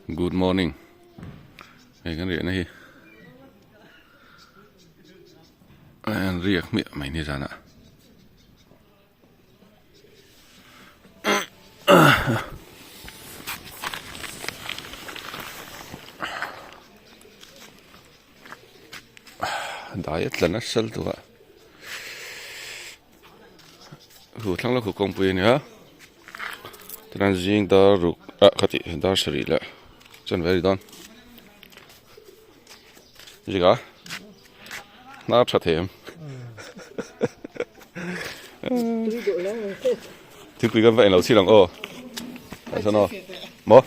Good morning. Hey, kan riêng này. Anh riêng miệng mày như thế nào? Diet là nó sel tu ạ. Hụt thằng là hụt công bùi nhá. Transiting dar ruk khati dar sari la. Chân very done. Gì cả? Nó chặt thêm. Thì quý cái vậy là chỉ lòng ô. Tại sao nó? Mỏ.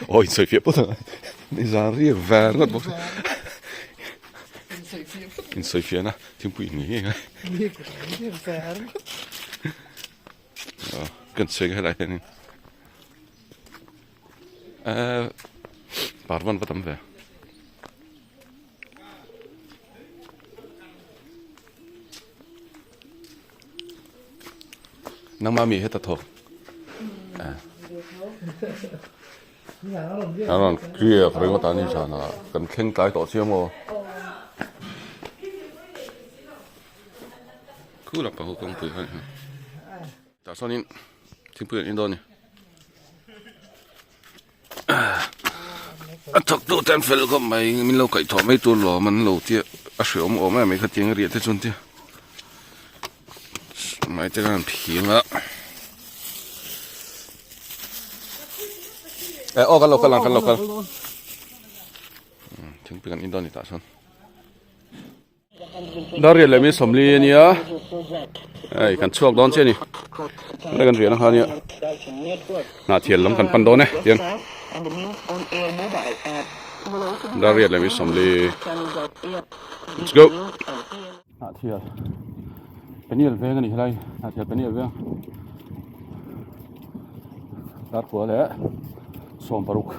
Ôi sợi phía bút rồi. Đi ra riêng vàng ngất bút. In sợi phía na, thì quý nghĩ ngay. Cần sợi cái này này. Bảo văn bắt tấm về. Nang mami hết tao nó kia phải có tao như sao nè cần khen cái tổ chiêu mà cứ là bảo công bùi hơn tại sao nên thiên bùi in đâu nè thật đồ tên phải có mày mình lâu cậy thọ mấy tuần lò mình lâu tiệt sửa ôm mày cái tiếng riết thế chun tiệt mày这个很平了。哎，哦，看了。挺不敢引导你打算。那里来没什么哩啊？哎，看出当这呢，那个人哈呢，那天龙看半多呢，天。那里来没什么哩 ？Let's go。那天。Penil về cái này đây, thiệt penil về. Đắt quá đấy, xóm paruk.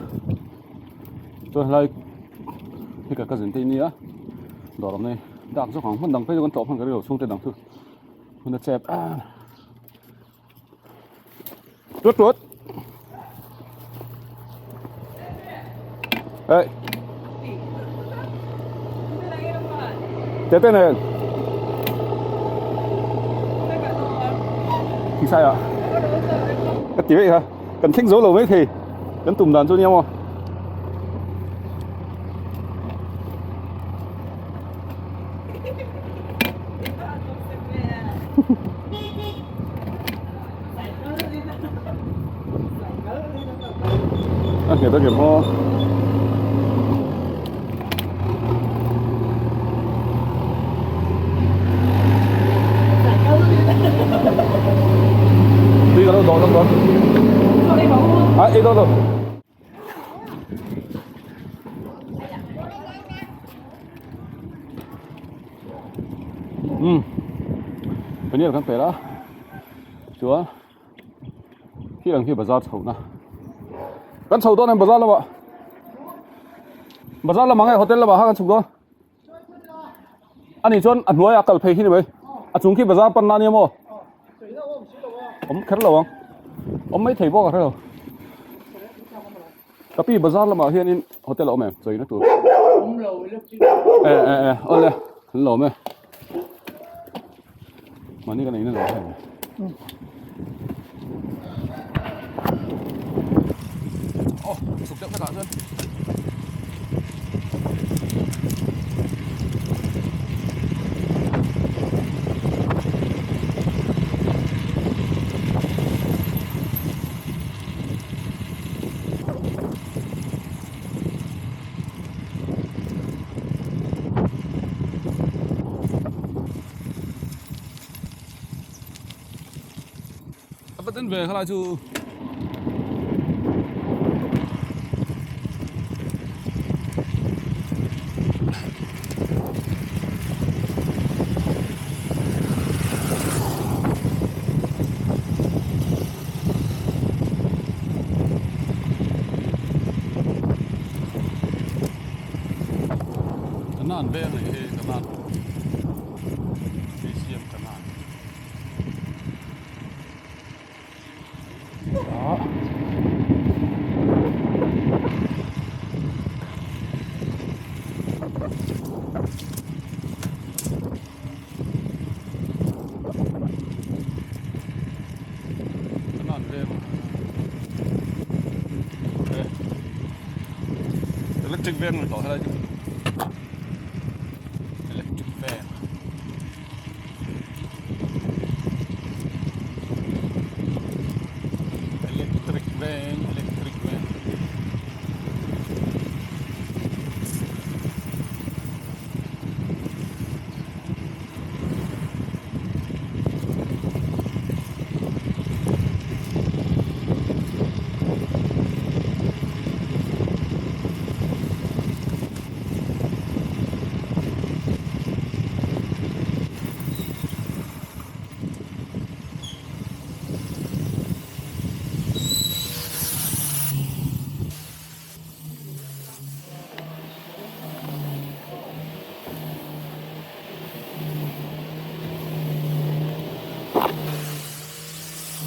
Tôi lại khi cả cái gì thế này á, đó là này, đặt cho khoảng phân đằng phải con chó phân cái điều xuống trên đằng thôi, phân được chẹp à, tuốt, đây, tên này. Thì sao ạ? Cái tí vậy hả? Cần thích dấu lầu mấy thì cần tùm đàn cho nhau không? Người ta kiểm ho. Đi cái đâu đó. À, đi đâu. Cái này là cái đó. Chúa. Khi đằng kia bà ra chậu nè. Cái chậu đó này bà ra là bà. Bà ra là mang cái hotel là bà ha cái chậu đó. Anh ấy chọn ăn nuôi à cần phải khi này vậy. À chúng khi bà ra pan na niêm ô. Ông khát lâu không? Ông mấy thầy bó cả rồi. Tapi bazar là mà hiện in hotel ông em, rồi nó tụi. Ôi lên, lâu mẹ. Mà ní cái này nó lâu hay. Ô, sụp chậm cái đoạn luôn. Bắt đến về hay chú cái nàn về này cái nàn đi xem cái nàn đó electric van ต่อให้ได้ดิ electric van electric van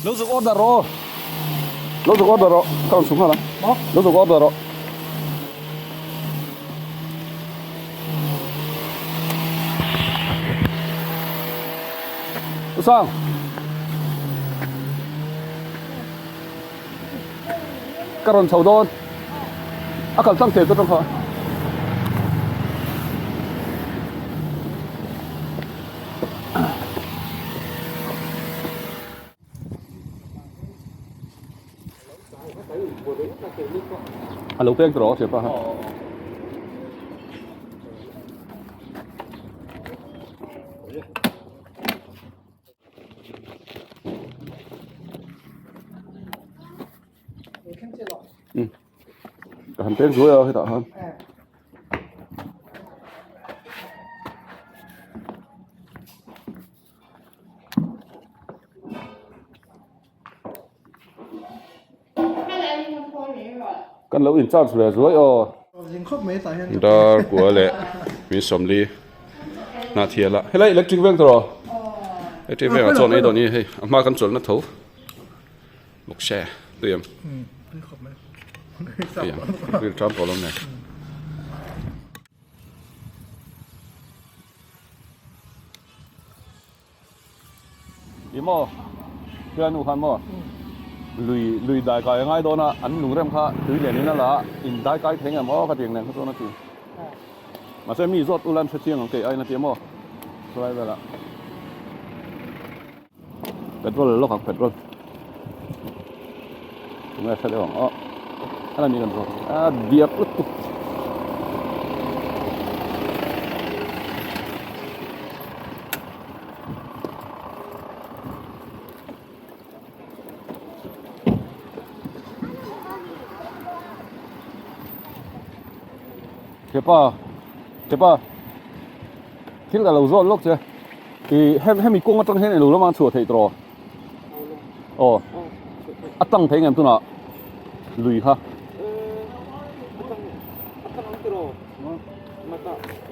รู้สึกอดดารอรู้สึกอดดารอเข้าสูงแล้วรู้สึกอดดารอสร้างกระรอนชาวโดนอากาศตั้งเตะตัวตรงเขาฮัลโหลเพียงตัวเสียป่ะฮะhành tiếng dưới rồi tạo hơn căn lấu in trang về dưới rồi đó của lệ mi sầm li na thiệt là hay là electric van rồi electric van ở chỗ này đó nhỉ hay mà căn chuẩn nó thấu một xe tiềnคือชอบตัวลงเนี่ยอีโม่เพื่อนหนูคันโม่ลุยได้ก็ยังไงโดนอ่ะอันหนูเริ่มค่ะถือเหรียญนี้นั่นแหละอินได้ใกล้เทงอ่ะโม่ก็เตียงเนี่ยเขาตัวนั่นคือมาเส้นมีรถอุลันเชียงของเก๋ไอ้นั่นเตียโม่สบายไปละเป็ดรถเลยรถของเป็ดรถตรงนี้ใช่ไหมของอ๋ออะไรมีกันบ้างเบียบปุ๊บเจ็บป่ะคิดกับเราโซ่ลูกเจ้ให้มีกุ้งมาตั้งให้ในรูแล้วมันสวดเทตรอโอ้ตั้งเทงเงินตัวน่ะลุยค่ะ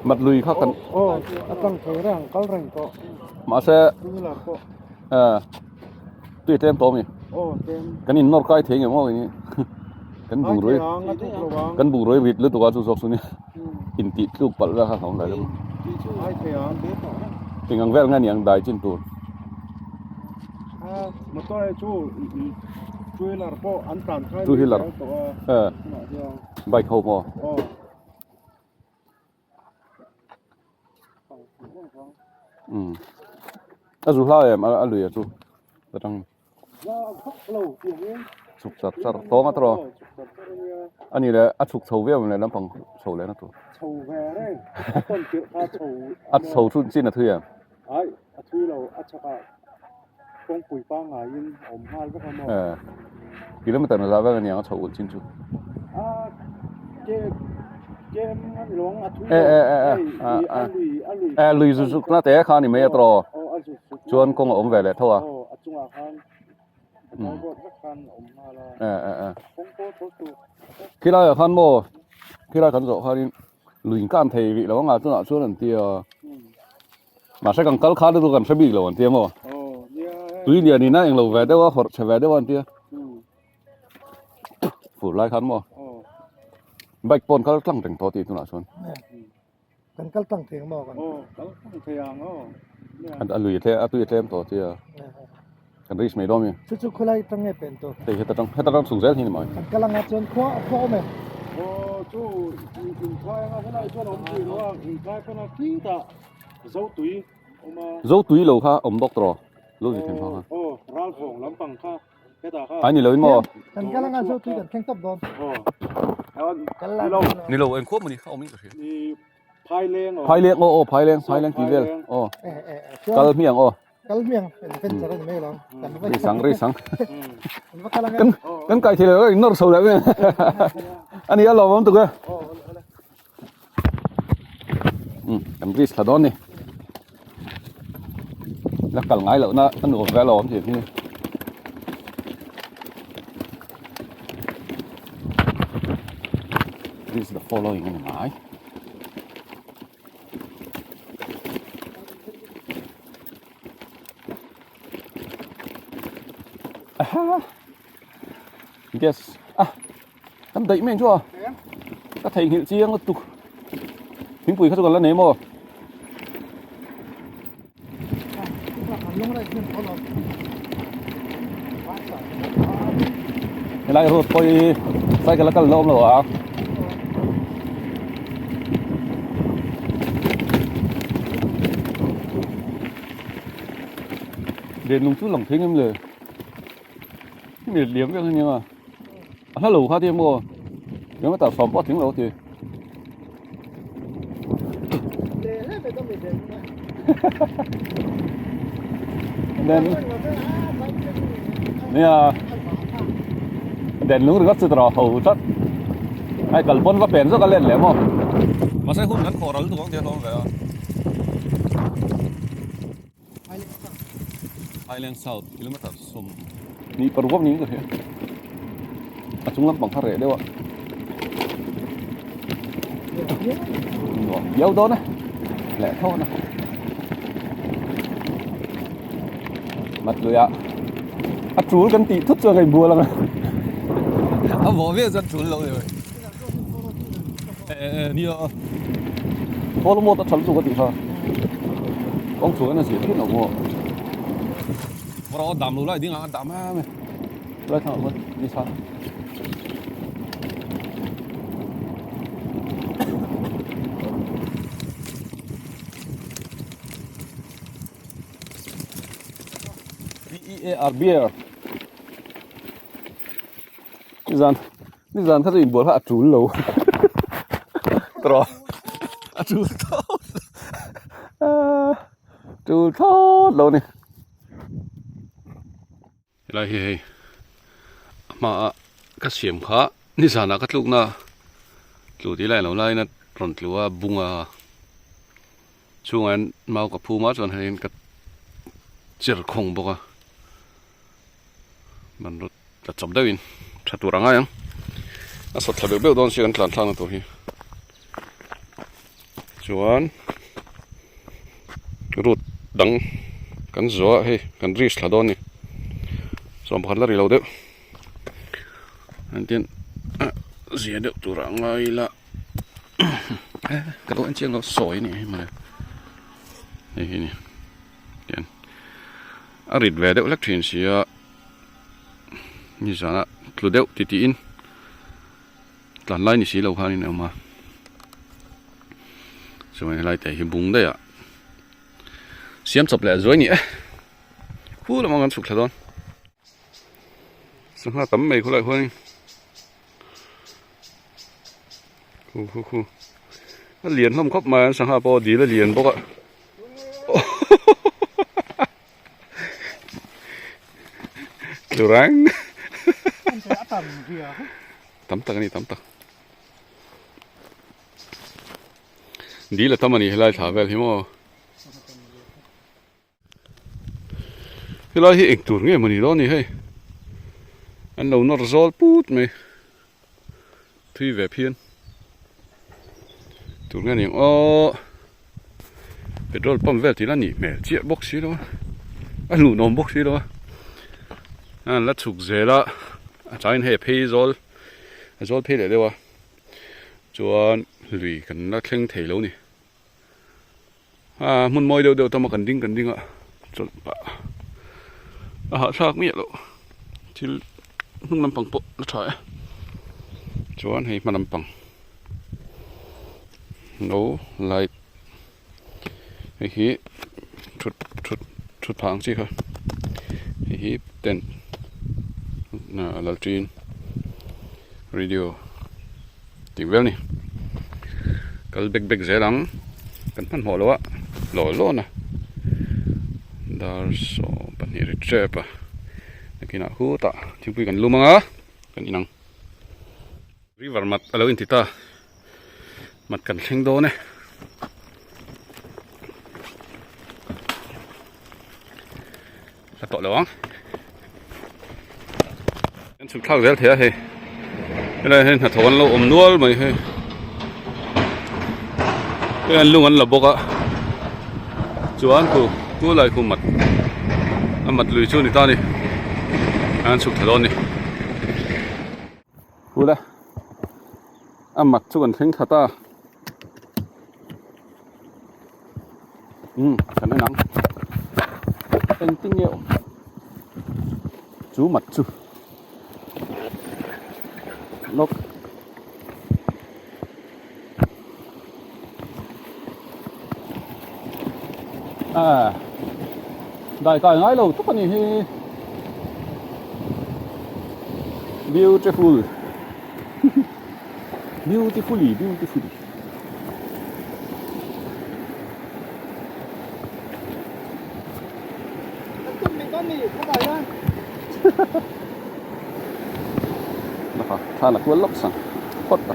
มัดลุยเข้ากันโอ้ตั้งเทร่างก็แรงก็มาเสตุ้ยเต็มตัวมั้ยโอ้เต็มกันนี่นอร์ไกเทงอย่างว่าอย่างนี้กันบุงรวยกันบุงรวยวิดหรือตัวจุดสอบสุนี่อินติลูกปัดแล้วครับของไหนแล้วเป็นงังแววงานอย่างใดจิ้นตัวมาตัวไอ้ช่วยหลับก็อันตันช่วยหลับใบเขาหม้อสุดท้ายอะไรลุยสุดแต่ต้องสุกสัตว์โตมาตลอดอันนี้แหละอัดสุกเฉาเวี่ยมเลยน้ำผงเฉาเลยนะตัวเฉาแหวนเลยต้นเกี่ยวกับเฉาอัดเฉาชุดสิ้นอะเทื่อไอ้อัดทุยเราอัดชักกงปุ๋ยป้างหายินอมพายก็ทำหมดกี่แล้วมันแต่ละร้านกันอย่างเฉาอุ่นชิ้นชุดเกมอันหลวงอัดทุยลุยสุกๆนะแต่ข้านี่ไม่ตรอชวนกงอมแหวนเลยเท่าไหร่khi đó khăn mồ khi đó khăn rộ khăn lùi cam thầy vị là có ngà tôi nói số lần tia mà sẽ càng cắt khá được gần sẽ bị là lần tia mồ tuy nhiên thì nãy anh lầu về đâu hoặc sẽ về đâu lần tia phủ lại khăn mồ bạch pôn cắt tăng thành to thì tôi nói sốกันก็ตั้งเถียงมอกันตั้งเถียงอันลุยเท่ตุยเท่มตัวเที่ยกันริชไม่ได้มั้ยชุดๆคนไรตั้งไงเป็นตัวแต่เหตุต้องสูงเสียที่นี่มั้ยกำลังจนคว้าไหม chú in khai nga thế này cho nó chỉ nó in khai cho nó kỹ ta dấu túi mà dấu túi lâu kha ổm đốc rồi lâu gì thèm phong ha ral phong lắm bằng kha cái ta kha anh nhìn lâu mò kan kala nga dấu túi kan keng top don nhìn lâu anh khốp mà đi không biết cái gì đi phai leng phai leng kỹ về cái miệng kal miang pen cara me long kan risang kan cái thì là nó sâu đấy anh ấy lo mắm tụi cái em ris là đó nè nó cần ngay lợn nó nổ vé lò gì thế this is the following in my yes em đẩy mình chưa các thầy hiện chiang tụ những quỷ khác còn là nếm mà lại rồi coi sai cái là cái lông rồi à đến lúc chút lòng thấy emเลยmiệt liếm cái nhưng mà nó lù khá thêm mua nếu mà tạo xóm bó tiếng lẩu thì nên nè đèn lúc rất là hầu rất ai cần bón vắt bèn rất là lên lẻ mà sẽ hút ngắn khổ đó lúc đó không vậy Highland South km sum ni perwam ni ke chúng lắm bằng thare đấy ạ dấu đó nè lẹ thôi nè mặt rồi ạ chú gần tí thức cho ngày bùa là bỏ biết dân chú lâu rồi nhiều có một ta chấm chú cái gì sao ông chú nó chỉ biết là mua rồi đầm luôn lại đi ngang đầm ha mày lại thằng mất đi sao beer đi dàn thật là buồn hả chú lâu rồi chú thốt lâu này lại hi mà các xiêm khá ní sao na các lúc na lúc đi lại lâu lại na rộn lúa bung à chung anh mau các phu má chọn hay các chир khong bốc à mình rất là chậm đấy chặt tu răng ai à sốt thật béo đón xíu anh làm thang tôi hi chuan rút đắng cắn gió hay cắn rít là đón nè xong bắt là đi lâu đấy anh tiên dễ được tu răng ngay là cái đó anh chiên nó sỏi này mà này nè tiên rít về đấy Relaxation xíu như sao á lúa đậu tí in lần lại như xí lâu khá nữa mà rồi lại thấy hiểm bùng đây ạ xiêm chụp lại rồi nhỉ phú là mong ăn sụp thật luôn xong ha tấm mày có lại thôi khu nó liền không khóc mà sang ha bao đi là liền bốc ạ đồ ráng tắm tắc này tắm tắc đi là tắm này lại thả về thì mà cái lại hiện tượng nghe mà đi đó này hay anh đâu nó rồi put mày thuy về phiên tượng nghe này petrol pump về thì là nhỉ mẹ chia bốc xí đó anh lù nôm bốc xí đó anh lát sụp dễ đó trái anh hay pay rồi pay lại đâu à chuan lùi cần nó khen thể lâu nè muốn mồi đều tao mà cần đinh ạ chuan họ sao cũng vậy lộ chỉ không làm bằng bộ nó trời chuan hei hman lampang no light hei hi thut phang chi kha hei hi tent na laltrin radio tivel ni kal bek zelang kan pan ho lo lo na dar so pan hi retrapa nakina hu ta thingpui kan lumanga kan inang river mat alo in tita mat kan thleng do ne to lawang kan chuk thak zel thia he ela hen thon lo om nual mai he kan lungan la boka chuan ku lai ku mat amat lui chu ni ta ni an chuk thalon ni ula amat chu kan thleng khata kan nang anh tinh hiệu chú mặt chú lốc đại cái ngay lâu tất cả những beautiful beautifullyนะคะถ้าหลักว่าลบสั่งโคตร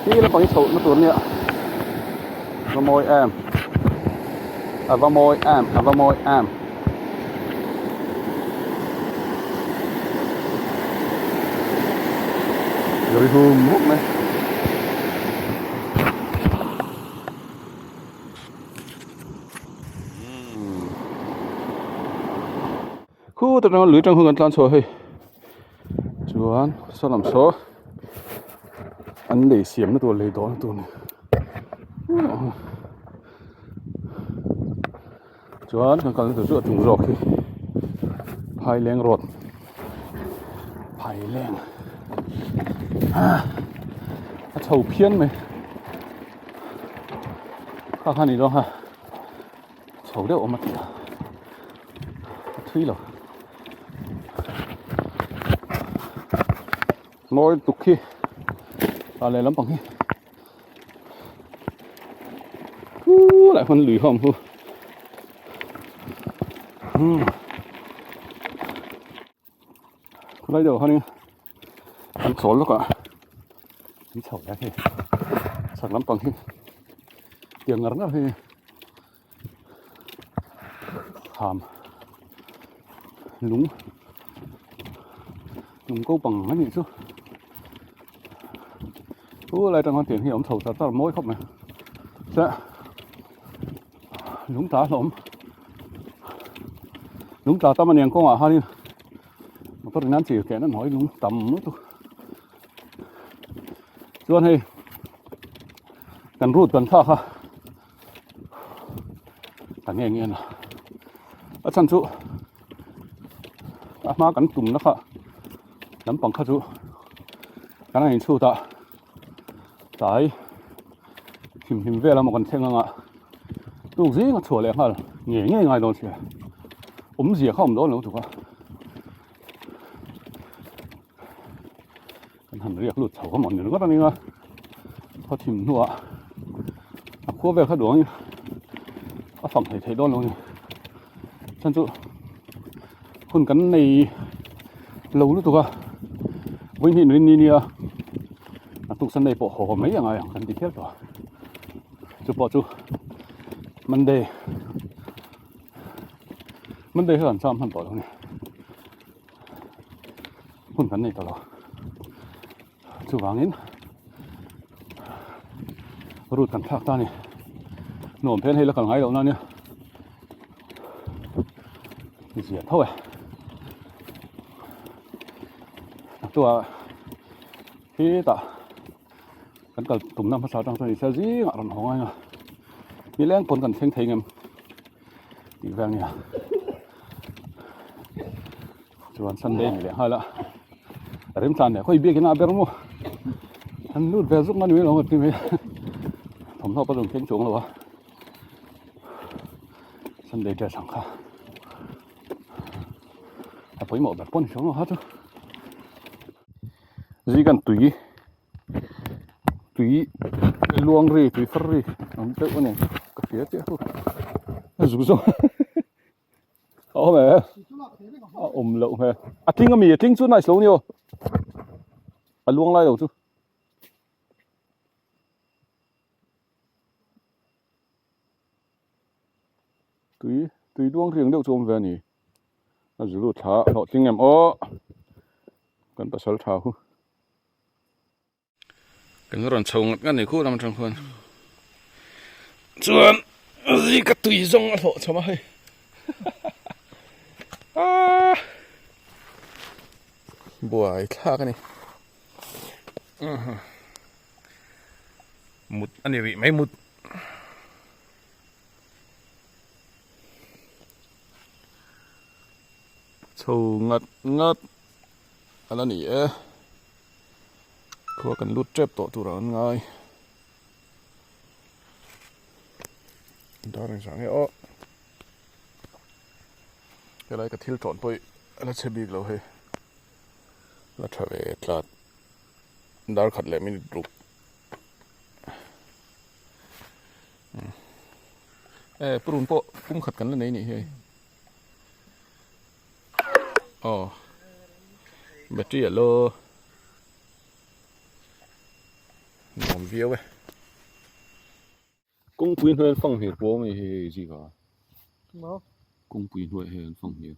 นี่เราไปสูตรมาตัวเนี้ยวามอยแอมวามอยแอมวามอยแอมอยู่ในหูมุกไหมkhu tụi nó lưới trong hương ăn số hay chuan sao làm số anh để xiêm nóตัวlấy đóตัวnày chuan còn từ giữa trùng rọc thì Highland road Highland chầu phiên mày khác này đó ha chầu đeo mặt thúi rồi nói tục khi lại lắm bằng khi lại phân lưỡi hòm thôi lấy đầu hơn ăn số lúc ạ đi chậu ra thì sạc lắm bằng khi tiếng ngắn ra thì hàm lúng câu bằng cái gì chứ lại trong con tiếng hiểu ông thầu ta mối không này sẽ lúng tá lắm lúng tá tao mà niềng con à ha đi mà tôi đang chỉ kẻ nó nói lúng tầm nữa thôi cho nên cần rút cần thao ha cần nghe nè ở chân chú má cần tùng nó ha nắm bằng khát chú cái này chú ta tại hình về là một con theng ạ lúc gì mà chùa lẹ hả nhẹ ngay đâu chứ gì không đó nữaถูกป่ะกันหันเรียกหลุดเฉาก็หมดอยู่ก็ตอนนี้ว่าพอถิ่มหัวขั้วเบลข้าดวงเอาฝั่งไทยโดนลงนี่ฉันจุคุณกันในlâu nữaถูกป่ะวิ่งหินนี่เนี่ยตุกสันในปอไม่ยังไงกันดีเทียบตัวจุปอจุมันเดย์ให้กันซ้ำพันต่อตรงนี้หุ่นกันในตลอดจุวางอินรูดกันทักตานี่หนุ่มเพนให้แล้วกันไงเรานั่นเนี่ยเสียเท่าไหร่ตัวที่ตากันกับตุ่มน้ำภาษาต่างๆเสียจีงอ่ะเราหงายอ่ะมีแรงปนกันเพ่งๆกันอีกแบบนี้ chuan Sunday ni le hala rim tlan ne khoi bia kina ber mo an lut ve zuk man wi lo ti me thom tho pa dong keng chung lo wa Sunday ja sang kha a poi mo ber pon chung lo ha tu gì cần tùy luông ri tùy phật ri ông tự này cái phía tiếp thôi rủ rỗ ô mẹ lậu mẹ à听个米听出来熟呢啊luông来了chú tùy luông riêng đâu chôm về nè à rủ thả họ tiếng em ô cần ta sel thả hu cái ròn trâu ngắt ngắt này khu làm trong khuôn chuan gì cái tùy rong ở hộ cho mày buổi thả cái này mút anh này bị mấy mút trâu ngắt ngắt anh là nỉ có cần lút trép tổ tụ rồi ngay đó là sáng ấy cái này cái thiếu trộn bụi là chế bị lâu hay là trở về là đào khát lại mình rụp prun po cũng khát cắn lên đấy nhỉ hay battery lô làm việc vậy công quyền hơn phong hiệu bố mày gì cả công quyền hơn phong hiệu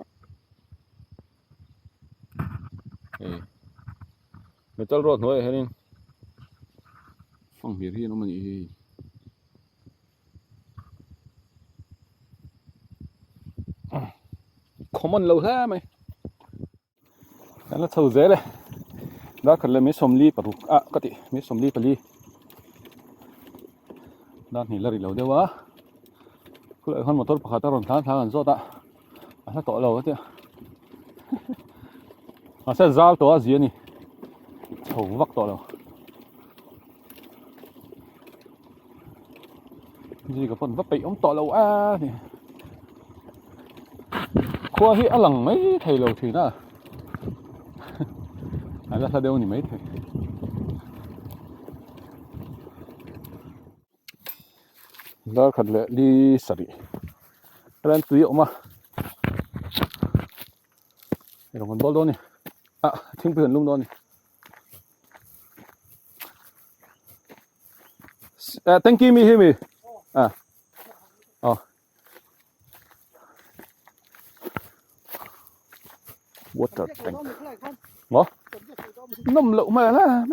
mày tao rót thôi hay nên phong hiệu thì nó mình common lâu thế mày cái là thầu dễ này đó cần là mấy xóm ly bảo à có thể mấy xóm ly bảo ly đó thì là đi lâu đâu á cứ lại hơn một tốt bảo ta còn tháng gần rồi ta à sao tỏ lâu thế à sao giao tỏ gì nhỉ thầu vắt tỏ lâu gì cả phần vắt bị ông tỏ lâu à thì khoa hi lằng mấy thầy lâu thì đó là sao đâu nhỉ mấy thầy đó khẩn lệ đi sari lên tùy ông mà cái đồng con ball đó nè à thiên biển luôn đó nè thank you me me à water tank ngó nằm lậu mà là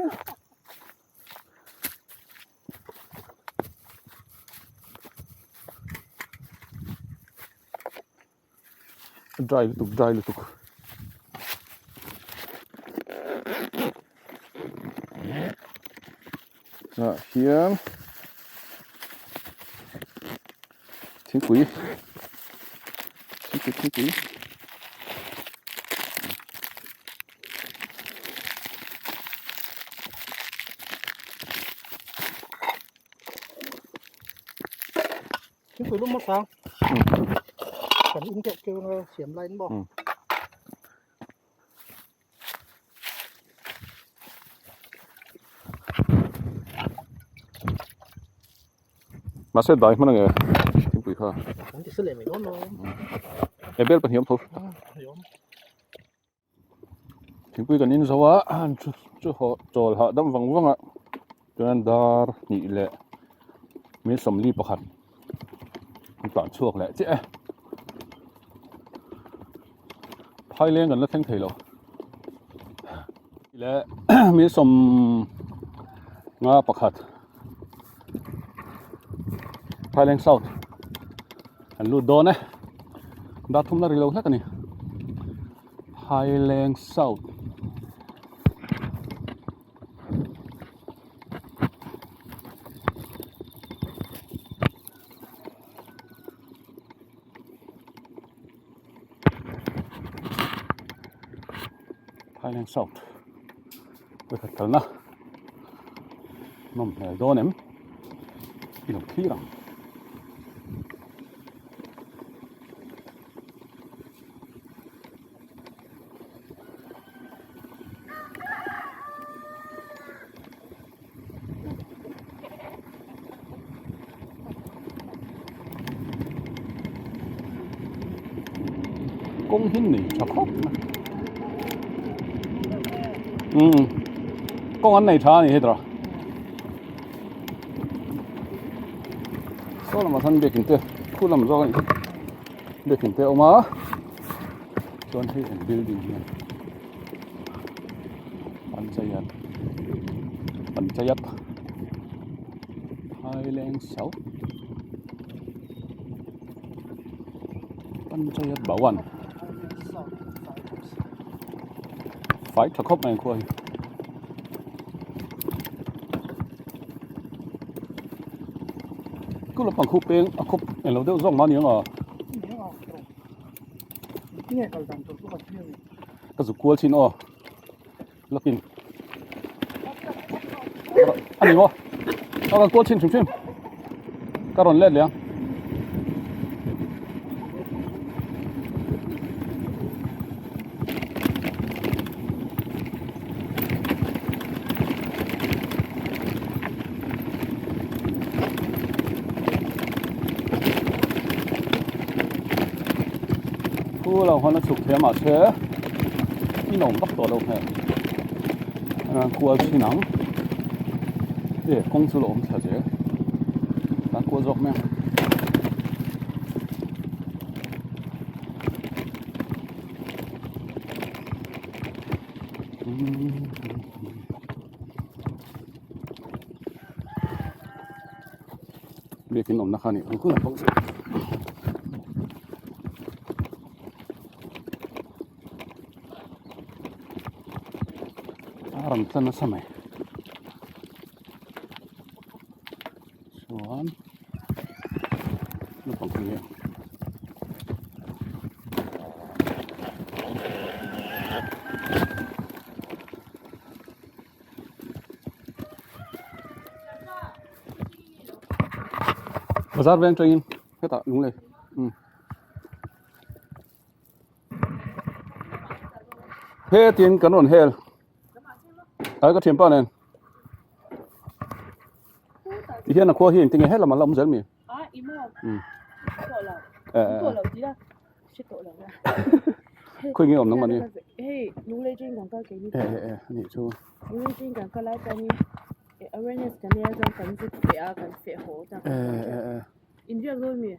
dry lutuk here thiên quý Chúng tôi lúc mất sao? Cần in kêu xiêm lại bỏ. Mà sẽ đợi mà nó nghe chúng tôi ha. Anh thì sẽ lấy mấy con rồi. Em biết bao nhiêu thôi. Chúng tôi cần in số á, chú họ trồi họ đâm vòng vòng ạ. Cho nên dar nhị lệ, mấy sầm ly bạc hạt, toàn chuột lệ chứ. Highland gần là thanh thầy rồi. Lệ mấy sầm ngã bạc hạt. Highland South, anh lụt đòn này, đã thum ra lâu hết rồi nè. Highland South. Highland South với thật thật na nằm này đó ném đi làm khí rằng công hin này chọc khóc công ăn này cha này hết rồi số là mà thân biệt kinh tế khu làm do này biệt kinh tế mà John Highland building here Panchayat Highland South Panchayat Bảo An phải thật khóc này coi cứ là bằng khúc bên khúc này lâu đều rong mà nhiều à nghe câu đàn tôi có nhiều cái dụng cua chín ô lắc in anh đi vô cái cua chín chung chung cái ròn lên liền cua là hoa nó chụp thế mà thế đi nồng bắt tổ đâu hết cua chín nắng để công sự lộn thật chứ bán cua dọc nè biết cái nồng nó khá này cũng cứ là công sự làm sao nó sao mày xuống nó còn không nhiều bazar ven train cái tạo đúng này hết tiền cán ổn hết cái tiền bao này thì hiện là khoa hiện tiếng hết là mà lâm dẫn mình tội lẩu gì đó chết tội lẩu khơi nghe ổn lắm mà đi đúng lấy trên càng cao cái gì này chú đúng lấy trên càng cao lại cái gì awareness cái này trong cái gì cái phệ hổ ta in việc luôn mi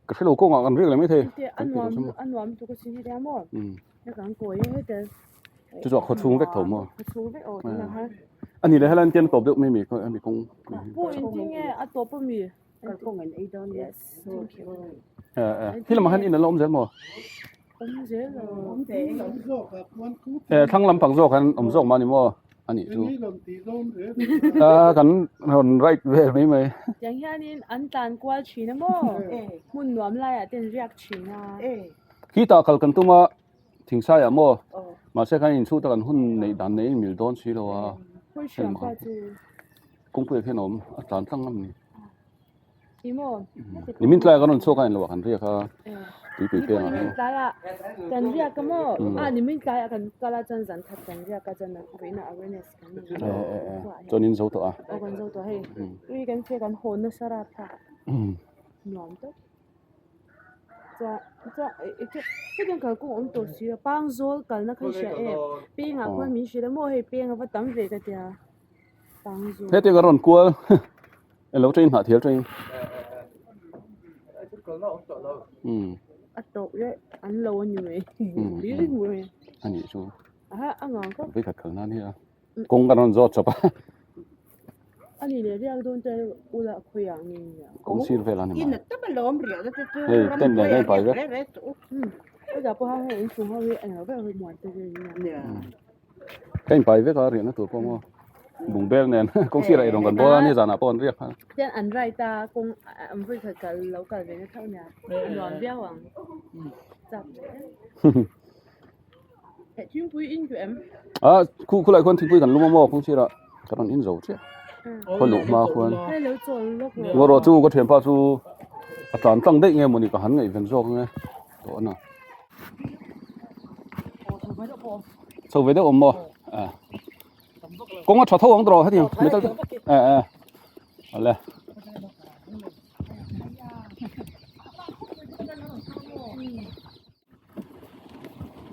cái lô cô ngọn riêng là mấy thế ăn ngon tôi có xin hết em mà nó càng cối hết đấy chú chọn khẩu xuống vết thổ mà xuống vết ổ thế nào ha anh nhìn thấy Highland tiền tổ được mấy mì coi anh bị công bố in tiếng nghe à tổ bơm mì cái công nghệ ấy đó yes khi là mà hắn in là lom dẫn mà ông dễ là ông thế ông thăng lâm bằng dọc hắn ông dọc mà đi mà anh nhỉ chú hắn hồn right về mấy mày chẳng hạn như anh tàn qua chỉ nó mà muốn nóm lại à tiền riêng chỉ à khi ta cần cần tu mà thỉnh sai à mà sẽ cái nhìn số ta cần hun này đàn này miền đông xí đâu à hơi sướng quá chú cũng phải thế nó tàn tăng lắm này đi mà你们来个人做干了，看这个对对对 你们啊。在啊，跟着个么啊？你们在啊？跟个啦真人他跟着个真的，为那 awareness 跟着。做您做到啊。我跟做到嘿，因为跟这跟好那啥啦他。乱的。这个个我们都是帮助跟那开始哎，边啊关民学的么嘿边啊不等这个的，帮助。thế thì cái ròn cua lâu trên hả thiếu trên tổ đấy ăn lâu như vậy lý lý người anh nghĩ chú ăn ngon có với cả khởi nan here cũng cái ròn giọt chụp anh đi để riêng đôn chơi u là khuya anh cũng xin về là này mà tất cả lốm rượu đó hey tên này đây phải đấy bây giờ bữa hai anh xuống hơi anh ở bên hơi muộn tới rồi cái phải với cái riêng nó tụi con mà bùng bèo nè cũng xí lại đồng gần bữa như giờ nào bọn riêng tên anh rai ta cũng anh với cái lâu cái về nó thâu nhà đoàn béo hoàng chập chuyên bùi in của em khu lại con thì bùi gần lúc mà mò không chỉ là cái đó in dầu chứ khôi lục mà khôi hay là trộn lúc ngồi đó chú có thuyền pa chú tròn trăng đấy nghe một cái hắn ngày vẫn rong nghe đó nào sau về đó ôm mò cũng có trò thâu ông trò hết nhiều mấy tao lên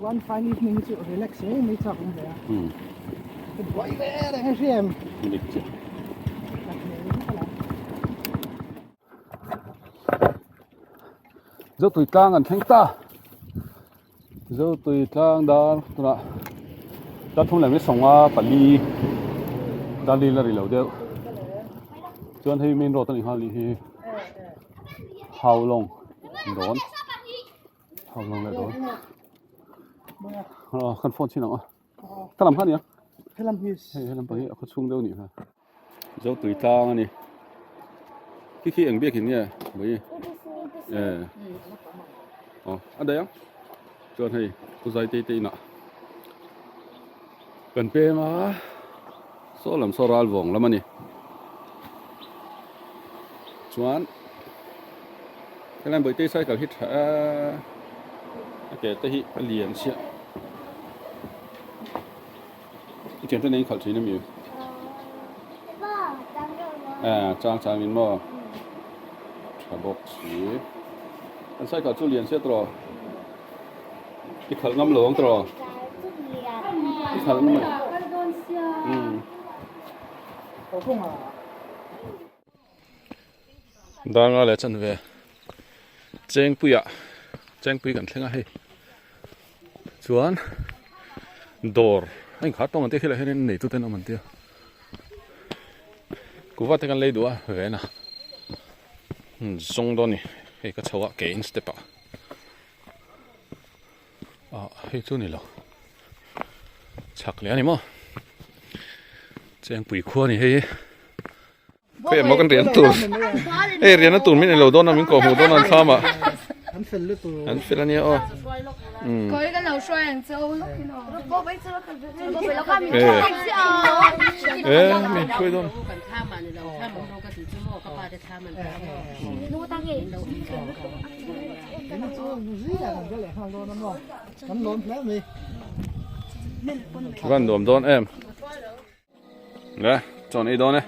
one fine evening to relaxation mấy chọc không vậy cái quay về đây hay xem dấu tuổi trang ăn thanh ta dấu tuổi trang đó là ta không làm cái sòng bản đi ta đi là đi lâu đeo cho nên mình rồi ta đi Highland thì hào long đón hào long lại đón khăn phone chi nào ta làm khăn gì cái làm gì hay làm bao nhiêu có chung đâu nhỉ dấu tuổi trang này khi anh biết hình như mấy ở đây á cho nên tôi dạy tí nọ cần pe mà số làm số ra vòng lắm anh nè chuan cái này bởi tê sai cả hít cái tê hít liền xịa cái chuyện trên này khẩu trí nó nhiều trang mình mò chả bọc chỉ anh sai cả chú liền xịa rồi cái khẩu ngâm lỗ rồi cái khẩu ngâm đang ở lại chân về chén bùi gần thằng hay chuan door anh khát tông anh thấy là hay nên nảy tụt tên ông tiêu cú vắt cái lấy đũa về nè xong đó nè cái cháu cái instep hay chỗ này lo chắc lẽ này mà chén bùi khô này hay cái mà con riêng tụt riêng nó tụt mình lâu đó mình có hồ đó nó sao mà anh phải là nhiều có cái lẩu xoay hàng châu lúc bố bây giờ có phải là cái mình mình chơi thôi gần đồm đón em nè chọn ấy đó nè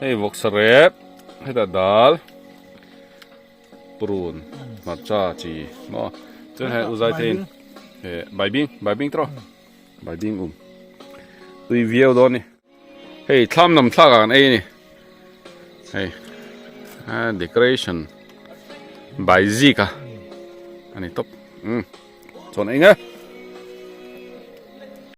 hay vok srep hay là dal prun matcha chi nó cho hay uzai tên bài bing tro bài bing tùy video đó nè hey tham nằm thắc anh ấy nè hey decoration bài gì cả anh ấy top chọn ấy nhá